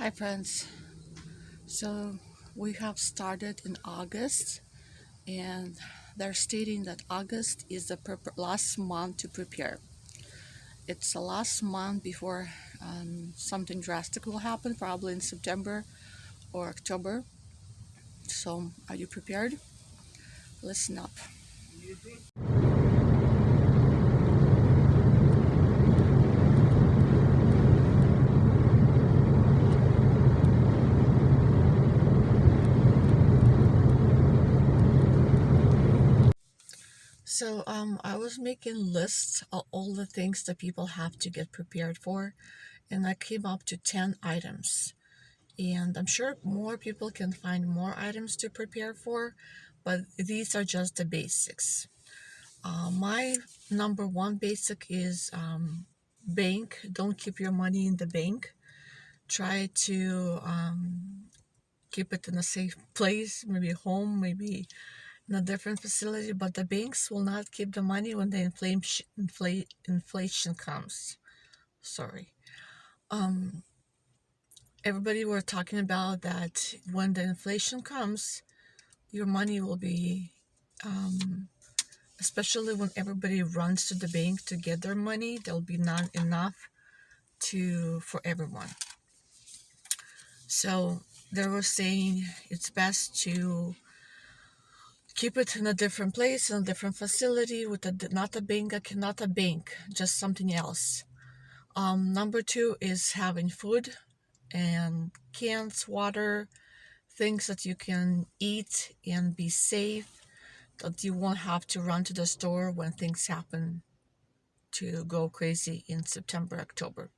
Hi friends. So we have started in August and they're stating that August is the last month to prepare. It's the last month before something drastic will happen, probably in September or October. So are you prepared? Listen up. So I was making lists of all the things that people have to get prepared for, and I came up to 10 items. And I'm sure more people can find more items to prepare for, but these are just the basics. My number one basic is bank. Don't keep your money in the bank. Try to keep it in a safe place, maybe home, maybe in a different facility. But the banks will not keep the money when the inflation comes. Sorry. Um, Everybody were talking about that when the inflation comes, your money will be, especially when everybody runs to the bank to get their money, there'll be not enough for everyone. So they were saying it's best to keep it in a different place, in a different facility, with not a bank, just something else. Number two is having food and cans, water, things that you can eat and be safe, that you won't have to run to the store when things happen to go crazy in September, October.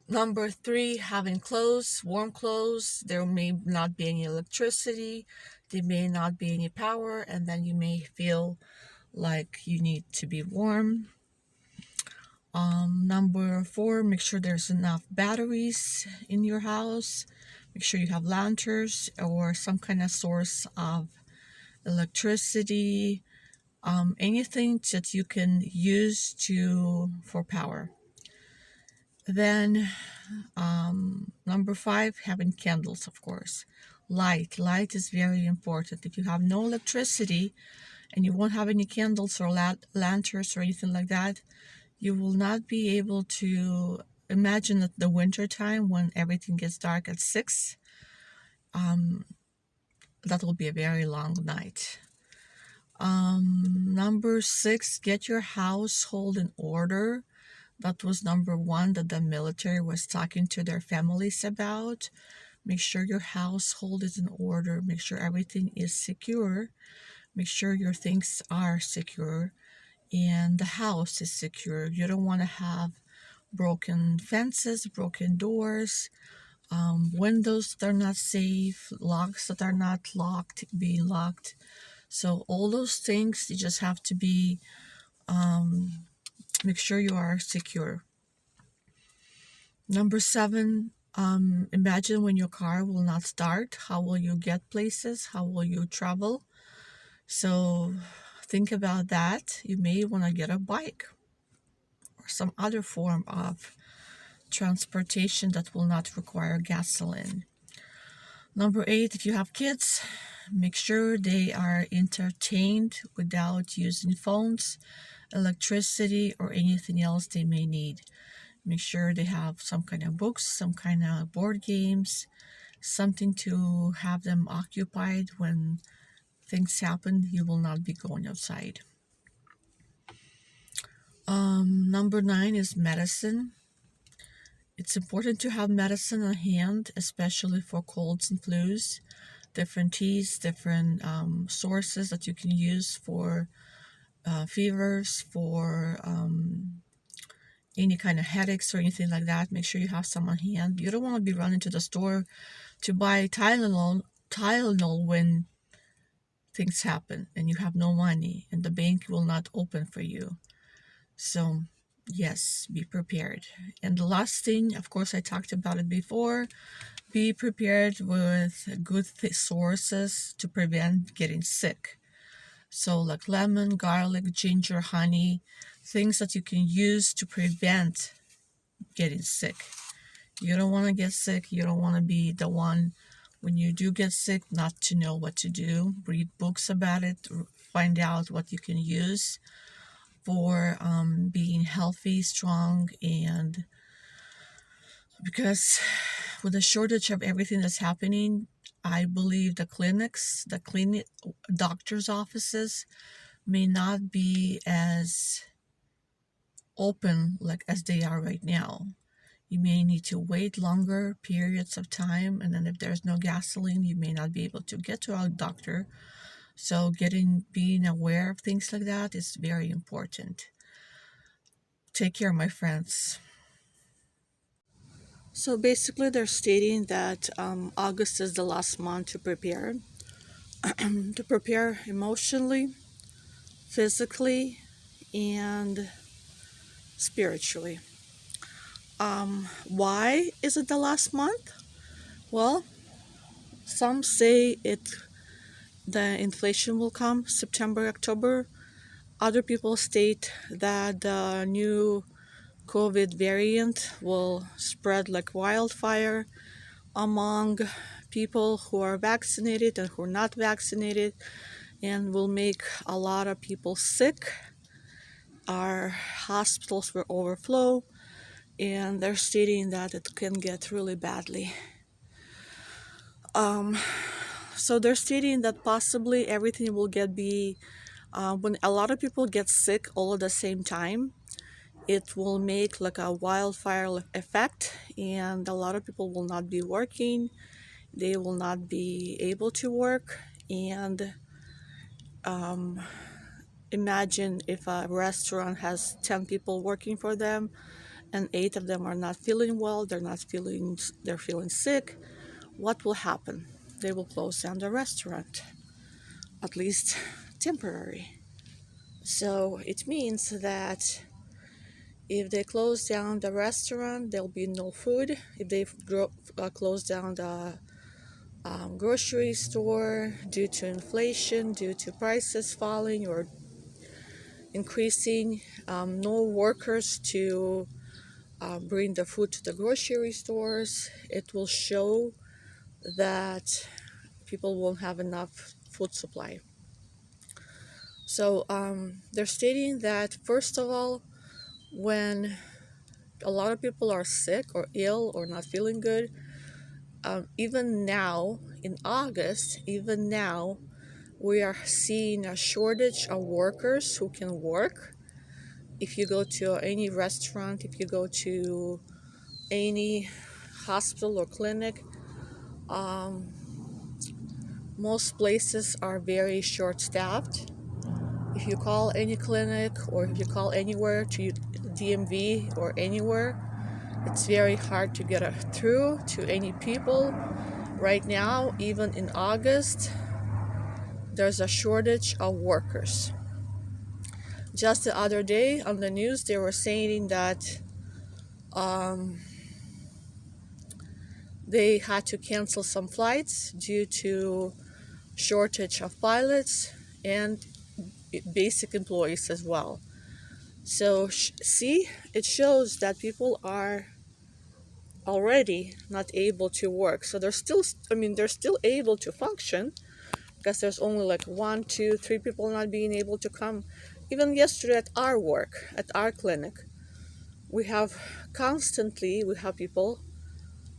Number three, having clothes, warm clothes. There may not be any electricity, there may not be any power, and then you may feel like you need to be warm. Number four, make sure there's enough batteries in your house. Make sure you have lanterns or some kind of source of electricity, anything that you can use for power. Then number five, having candles, of course. Light is very important. If you have no electricity and you won't have any candles or lanterns or anything like that, you will not be able to imagine at the winter time when everything gets dark at 6. That will be a very long night. Number six, get your household in order. That was number one that the military was talking to their families about. Make sure your household is in order. Make sure everything is secure. Make sure your things are secure and the house is secure. You don't want to have broken fences, broken doors, windows that are not safe, locks that are not locked, be locked. So all those things, you just have to make sure you are secure. Number seven, imagine when your car will not start. How will you get places? How will you travel? So think about that. You may want to get a bike or some other form of transportation that will not require gasoline. Number eight, if you have kids, make sure they are entertained without using phones, electricity, or anything else they may need. Make sure they have some kind of books, some kind of board games, something to have them occupied when things happen. You will not be going outside. Number nine is medicine. It's important to have medicine on hand, especially for colds and flus. Different teas, different sources that you can use for fevers, for any kind of headaches or anything like that. Make sure you have some on hand. You don't want to be running to the store to buy Tylenol when things happen and you have no money and the bank will not open for you. So yes, be prepared. And the last thing, of course, I talked about it before, be prepared with good sources to prevent getting sick. So like lemon, garlic, ginger, honey, things that you can use to prevent getting sick. You don't want to get sick. You don't want to be the one when you do get sick not to know what to do. Read books about it, find out what you can use for being healthy, strong, and because with the shortage of everything that's happening, I believe the clinic doctors' offices may not be as open like as they are right now. You may need to wait longer periods of time, and then if there's no gasoline, you may not be able to get to a doctor. So being aware of things like that is very important. Take care, my friends. So basically, they're stating that August is the last month to prepare, to prepare emotionally, physically, and spiritually. Why is it the last month? Well, some say the inflation will come September, October. Other people state that the new COVID variant will spread like wildfire among people who are vaccinated and who are not vaccinated, and will make a lot of people sick. Our hospitals will overflow, and they're stating that it can get really badly. So they're stating that possibly everything will when a lot of people get sick all at the same time, it will make like a wildfire effect, and a lot of people will not be working. They will not be able to work. And imagine if a restaurant has 10 people working for them and 8 of them are not feeling well, they're feeling sick. What will happen? They will close down the restaurant, at least temporary. So it means that if they close down the restaurant, there'll be no food. If they close down the grocery store due to inflation, due to prices falling or increasing, no workers to bring the food to the grocery stores, it will show that people won't have enough food supply. So they're stating that, first of all, when a lot of people are sick or ill or not feeling good, even now in August, even now, we are seeing a shortage of workers who can work. If you go to any restaurant, if you go to any hospital or clinic, most places are very short-staffed. If you call any clinic or if you call anywhere to DMV or anywhere, it's very hard to get through to any people. Right now, even in August, there's a shortage of workers. Just the other day on the news, they were saying that they had to cancel some flights due to shortage of pilots and basic employees as well. So see, it shows that people are already not able to work. So they're still able to function, because there's only like 1, 2, 3 people not being able to come. Even yesterday at our work, at our clinic, we have people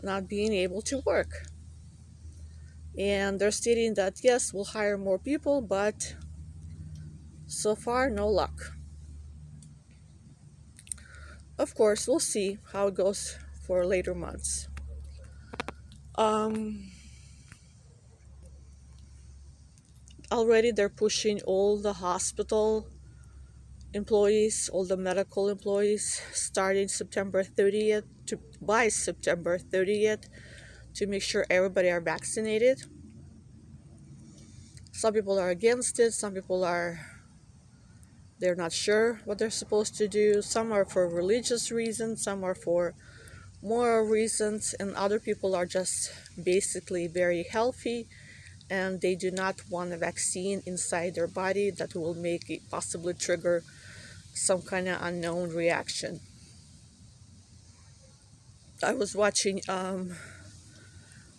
not being able to work. And they're stating that yes, we'll hire more people, but so far no luck. Of course, we'll see how it goes for later months. Already they're pushing all the hospital employees, all the medical employees, starting September 30th by September 30th, to make sure everybody are vaccinated. Some people are against it. Some people they're not sure what they're supposed to do. Some are for religious reasons. Some are for moral reasons, and other people are just basically very healthy, and they do not want a vaccine inside their body that will make it possibly trigger some kind of unknown reaction. I was watching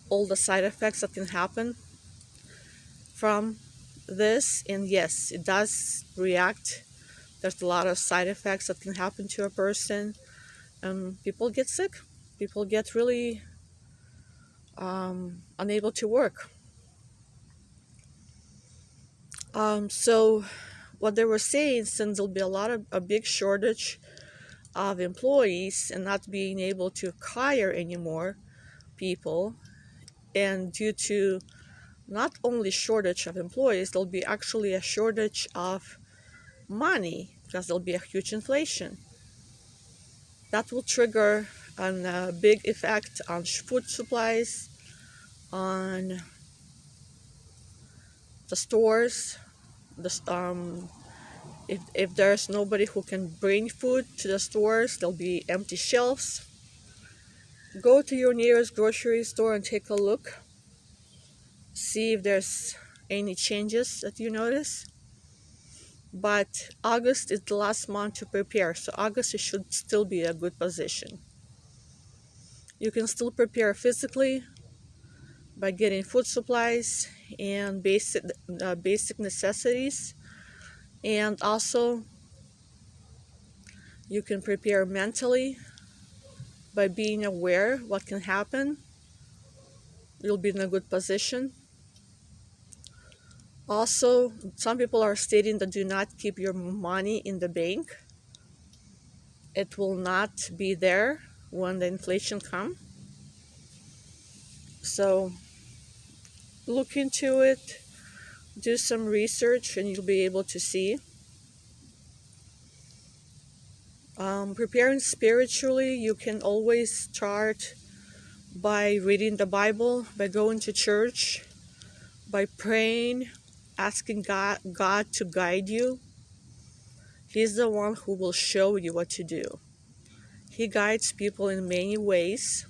all the side effects that can happen from this, and yes, it does react. There's a lot of side effects that can happen to a person. People get sick. People get really unable to work. So what they were saying, since there'll be a big shortage of employees and not being able to hire any more people, and due to not only shortage of employees, there'll be actually a shortage of money because there'll be a huge inflation. That will trigger a big effect on food supplies, on the stores. If there's nobody who can bring food to the stores, there'll be empty shelves. Go to your nearest grocery store and take a look. See if there's any changes that you notice. But August is the last month to prepare, so August should still be a good position. You can still prepare physically by getting food supplies and basic necessities, and also you can prepare mentally by being aware what can happen. You'll be in a good position. Also, some people are stating that do not keep your money in the bank. It will not be there when the inflation comes. So look into it, do some research, and you'll be able to see. Preparing spiritually, you can always start by reading the Bible, by going to church, by praying, asking God to guide you. He's the one who will show you what to do. He guides people in many ways,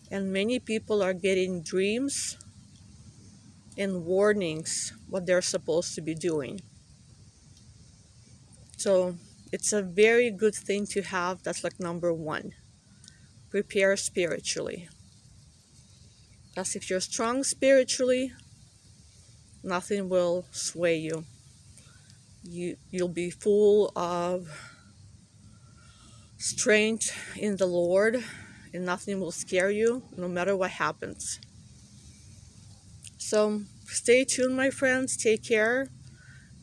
and many people are getting dreams and warnings what they're supposed to be doing. So it's a very good thing to have. That's like number one. Prepare spiritually. Because if you're strong spiritually, nothing will sway you. You'll be full of strength in the Lord, and nothing will scare you no matter what happens. So stay tuned, my friends. Take care.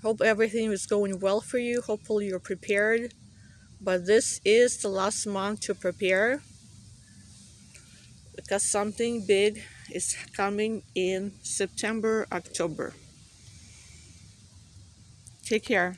Hope everything is going well for you. Hopefully you're prepared. But this is the last month to prepare, because something big is coming in September, October. Take care.